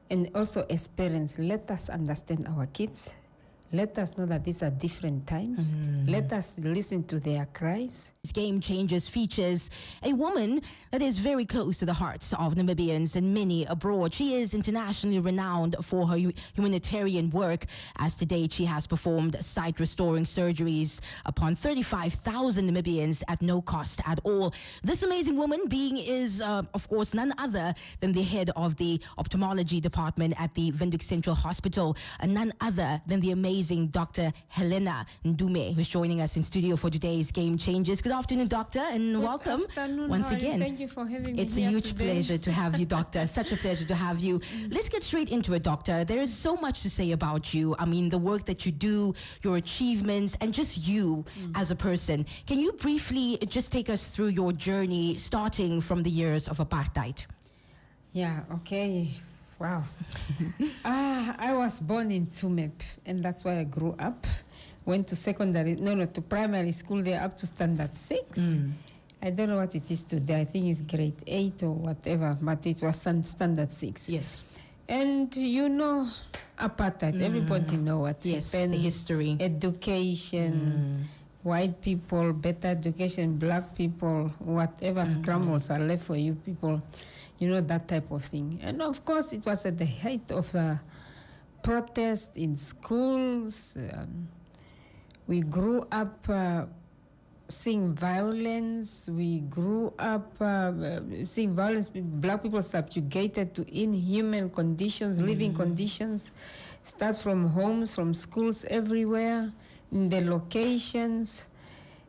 And also as parents, let us understand our kids. Let us know that these are different times. Let us listen to their cries. Game Changers features a woman that is very close to the hearts of Namibians and many abroad. She is internationally renowned for her humanitarian work, as to date she has performed sight-restoring surgeries upon 35,000 Namibians at no cost at all. This amazing woman is, of course, none other than the head of the ophthalmology department at the Windhoek Central Hospital, and none other than the amazing Dr. Helena Ndume, who's joining us in studio for today's Game Changers. Good afternoon, Doctor, and welcome once again. Thank you for having me. It's a huge pleasure to have you, Doctor. Such a pleasure to have you. Let's get straight into it, Doctor. There is so much to say about you. I mean, the work that you do, your achievements, and just you as a person. Can you briefly just take us through your journey, starting from the years of apartheid? Yeah, okay. Wow. I was born in Tsumeb, and that's where I grew up. Went to to primary school there up to standard 6. I don't know what it is today. I think it's grade 8 or whatever, but it was standard 6. Yes. And you know, apartheid, everybody know what happened. The history. Education, white people, better education, black people, whatever scrambles are left for you people, you know, that type of thing. And of course, it was at the height of the protest in schools. We grew up seeing violence. We grew up seeing violence. Black people subjugated to inhuman conditions, living conditions. Start from homes, from schools, everywhere, in the locations.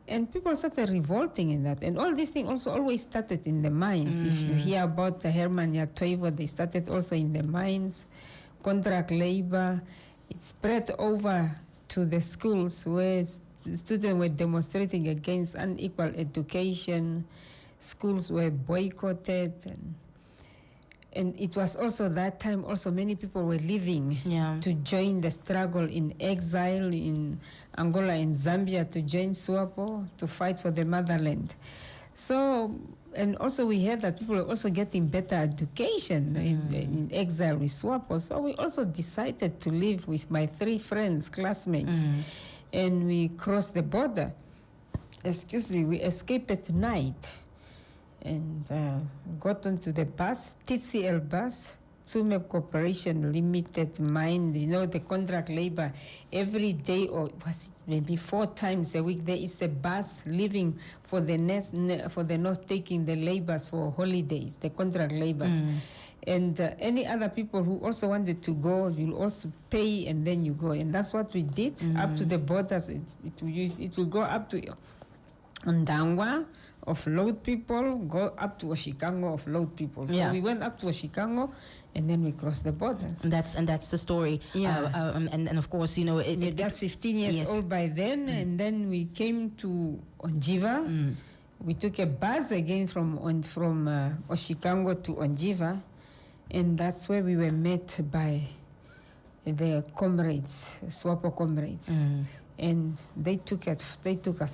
And people started revolting in that. And all these things also always started in the mines. If you hear about the Herman Yatoivo, they started also in the mines. Contract labor. It spread over to the schools where students were demonstrating against unequal education. Schools were boycotted. And it was also that time also many people were leaving to join the struggle in exile in Angola and Zambia, to join SWAPO, to fight for the motherland. So, and also we heard that people were also getting better education in exile with SWAPO. So we also decided to live with my 3 friends, classmates, and we crossed the border. We escaped at night and got onto the bus, TCL bus, Tsumeb Corporation Limited mine, you know, the contract labor. Every day, or was it maybe 4 times a week, there is a bus leaving for the north, taking the laborers for holidays, the contract laborers. And any other people who also wanted to go, you'll also pay and then you go. And that's what we did up to the borders. It will go up to Ndangwa, offload people, go up to Oshikango, offload people. So we went up to Oshikango, and then we crossed the borders. And that's the story. And of course, you know, we're just 15 years old by then, and then we came to Onjiva. We took a bus again from Oshikango to Onjiva, and that's where we were met by the comrades, SWAPO comrades. And they took us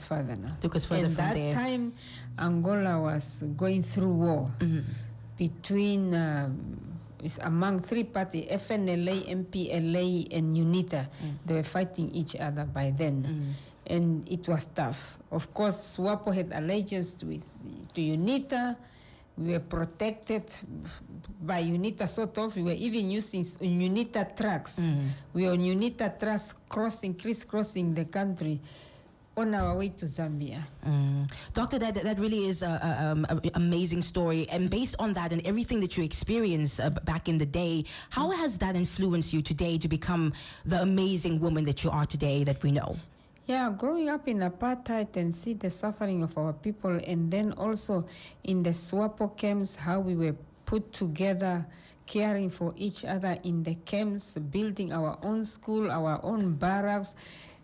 further now. Took us further from there. And that time, Angola was going through war between among 3 parties, FNLA, MPLA, and UNITA. They were fighting each other by then. And it was tough. Of course, SWAPO had allegiance to UNITA. We were protected by UNITA, sort of. We were even using UNITA trucks. We were on UNITA trucks crisscrossing the country on our way to Zambia. Doctor, that really is an amazing story. And based on that and everything that you experienced back in the day, how has that influenced you today to become the amazing woman that you are today, that we know? Yeah, growing up in apartheid and see the suffering of our people, and then also in the SWAPO camps, how we were put together, caring for each other in the camps, building our own school, our own barracks,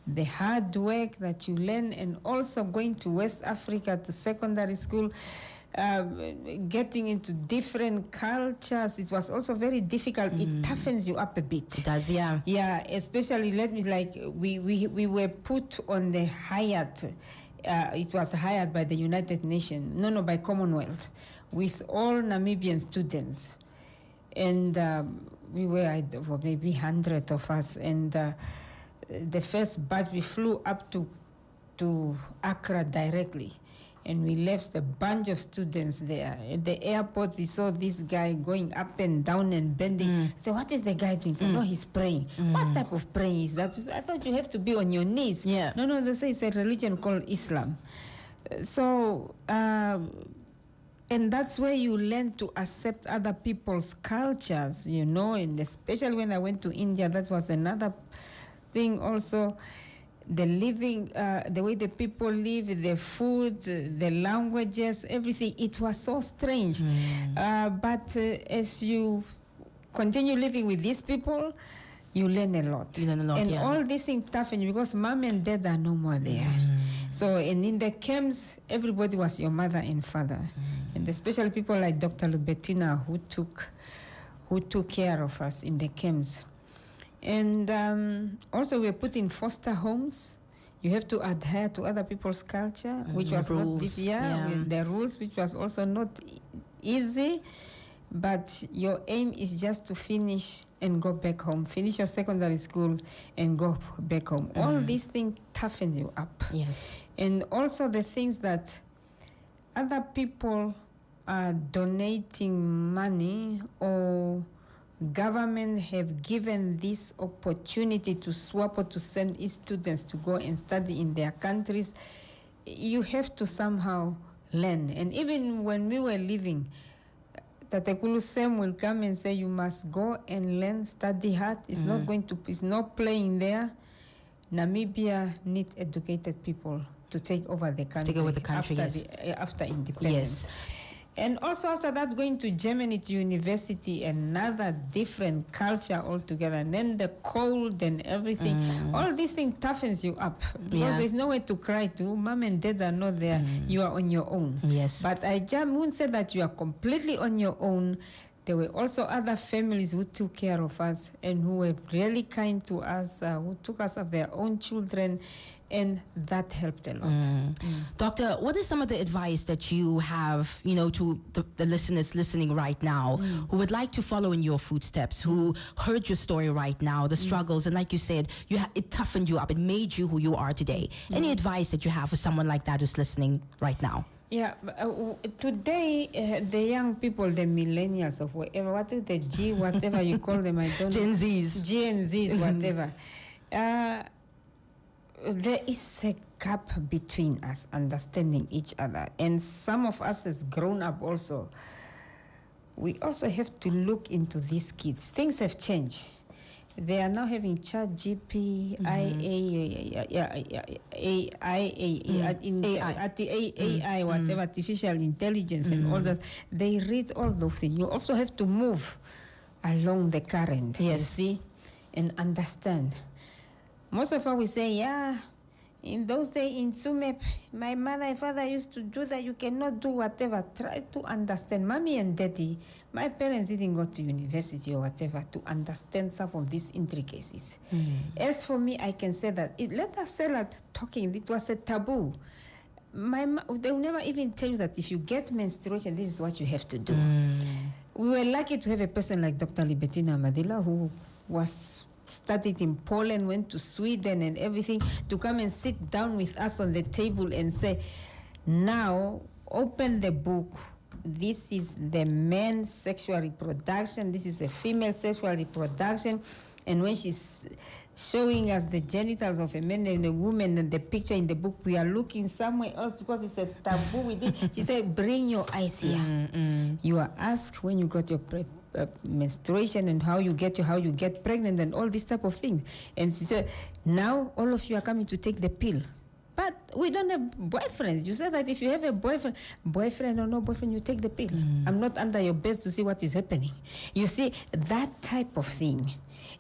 the hard work that you learn, and also going to West Africa to secondary school, getting into different cultures. It was also very difficult. It toughens you up a bit. It does, yeah. Yeah, especially we were put on the Hyatt. It was hired by the United Nations, by Commonwealth, with all Namibian students. And we were for maybe 100 of us, and the first batch we flew up to Accra directly, and we left a bunch of students there. At the airport, we saw this guy going up and down and bending. I said, what is the guy doing? Said, no, he's praying. What type of praying is that? I thought you have to be on your knees. Yeah. No, they say it's a religion called Islam. So, and that's where you learn to accept other people's cultures, you know, and especially when I went to India, that was another thing also. The living, the way the people live, the food, the languages, everything, it was so strange. But as you continue living with these people, you learn a lot. You learn a lot, and yeah. all these things toughen you because mom and dad are no more there. So, and in the camps, everybody was your mother and father. And especially people like Dr. Bettina who took care of us in the camps. And also we're put in foster homes. You have to adhere to other people's culture, which was rules. With the rules, which was also not easy. But your aim is just to finish and go back home. Finish your secondary school and go back home. All these things toughen you up. Yes. And also the things that other people are donating money or government have given this opportunity to swap or to send its students to go and study in their countries, you have to somehow learn. And even when we were living, Tatekulu Sem will come and say, you must go and learn, study hard. It's not playing there. Namibia needs educated people to take over the country. Take over the country, yes. After independence. Yes. And also after that, going to Germany to university, another different culture altogether. And then the cold and everything. All these things toughens you up. Because there's nowhere to cry to. Mom and dad are not there. You are on your own. Yes. But I wouldn't say that you are completely on your own. There were also other families who took care of us and who were really kind to us, who took us of their own children. And that helped a lot. Doctor, what is some of the advice that you have, you know, to the listeners listening right now who would like to follow in your footsteps, who heard your story right now, the struggles, and like you said, it toughened you up, it made you who you are today. Any advice that you have for someone like that who's listening right now? Yeah, today the young people, the millennials or whatever, what is the G, whatever you call them, I don't know. Gen Zs. Gen Zs, whatever. There is a gap between us, understanding each other. And some of us as grown up also, we also have to look into these kids. Things have changed. They are now having ChatGPT, AI, whatever, artificial intelligence and all that. They read all those things. You also have to move along the current, you see, and understand. Most of us we say, in those days in Sumep, my mother and father used to do that. You cannot do whatever. Try to understand. Mommy and daddy, my parents didn't go to university or whatever to understand some of these intricacies. As for me, I can say that, let us say that talking, it was a taboo. They will never even tell you that if you get menstruation, this is what you have to do. We were lucky to have a person like Dr. Bettina Madila who was studied in Poland, went to Sweden and everything, to come and sit down with us on the table and say, now open the book. This is the man's sexual reproduction. This is the female sexual reproduction. And when she's showing us the genitals of a man and a woman and the picture in the book, we are looking somewhere else because it's a taboo with it. She said, bring your eyes here. You are asked when you got your menstruation and how you get pregnant and all this type of things. And she said, now all of you are coming to take the pill. But we don't have boyfriends. You said that if you have a boyfriend or no boyfriend, you take the pill. I'm not under your bed to see what is happening. You see, that type of thing,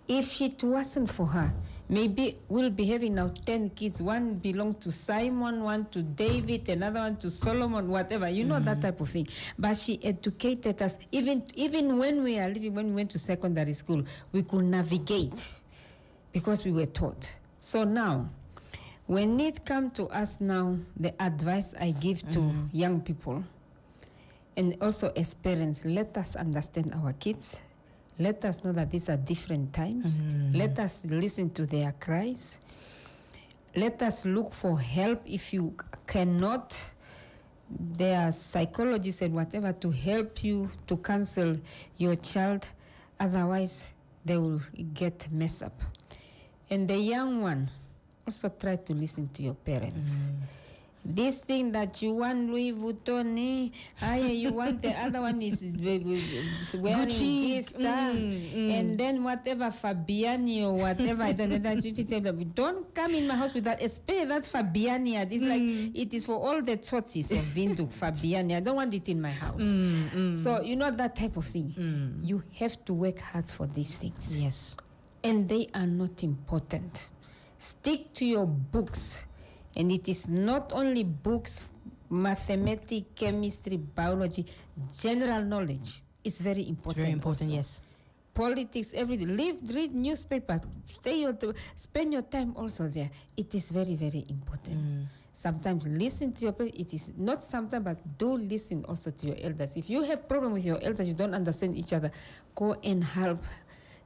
if it wasn't for her, maybe we'll be having now 10 kids. One belongs to Simon, one to David, another one to Solomon, whatever. You know, that type of thing. But she educated us. Even when we went to secondary school, we could navigate because we were taught. So now, when it comes to us now, the advice I give to young people, and also as parents, let us understand our kids, Let us know that these are different times. Let us listen to their cries. Let us look for help if you cannot. There are psychologists and whatever to help you to counsel your child. Otherwise, they will get messed up. And the young one, also try to listen to your parents. This thing that you want Louis Vuitton, you want the other one is wearing G-Star, and then whatever Fabiani or whatever, I don't know that if it's don't come in my house with that, especially that Fabiani. It's like it is for all the churches of Windhoek, Fabiani. I don't want it in my house. So you know that type of thing. You have to work hard for these things. Yes. And they are not important. Stick to your books. And it is not only books, mathematics, chemistry, biology, general knowledge is very important. It's very important, also. yes. Politics, everything. Read newspaper. Spend your time also there. It is very, very important. Sometimes listen to your parents. It is not sometimes, but do listen also to your elders. If you have problem with your elders, you don't understand each other, go and help.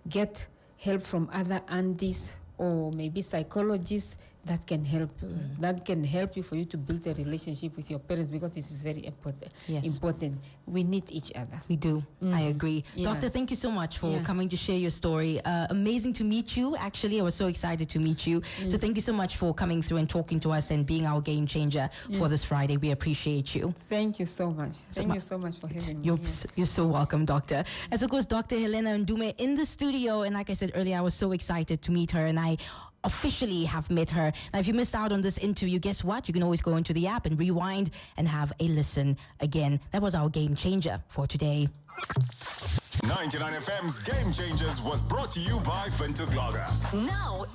Get help from other aunties or maybe psychologists that can help you for you to build a relationship with your parents, because this is very important. Yes. Important. We need each other. We do. I agree. Doctor, thank you so much for coming to share your story. Amazing to meet you. Actually, I was so excited to meet you. So thank you so much for coming through and talking to us and being our game changer for this Friday. We appreciate you. Thank you so much. Thank you so much for having me. You're so welcome, Doctor. As of course, Dr. Helena Ndume in the studio. And like I said earlier, I was so excited to meet her, and I officially have met her. Now, if you missed out on this interview, guess what? You can always go into the app and rewind and have a listen again. That was our game changer for today. 99 FM's Game Changers was brought to you by Windhoek Lager. Now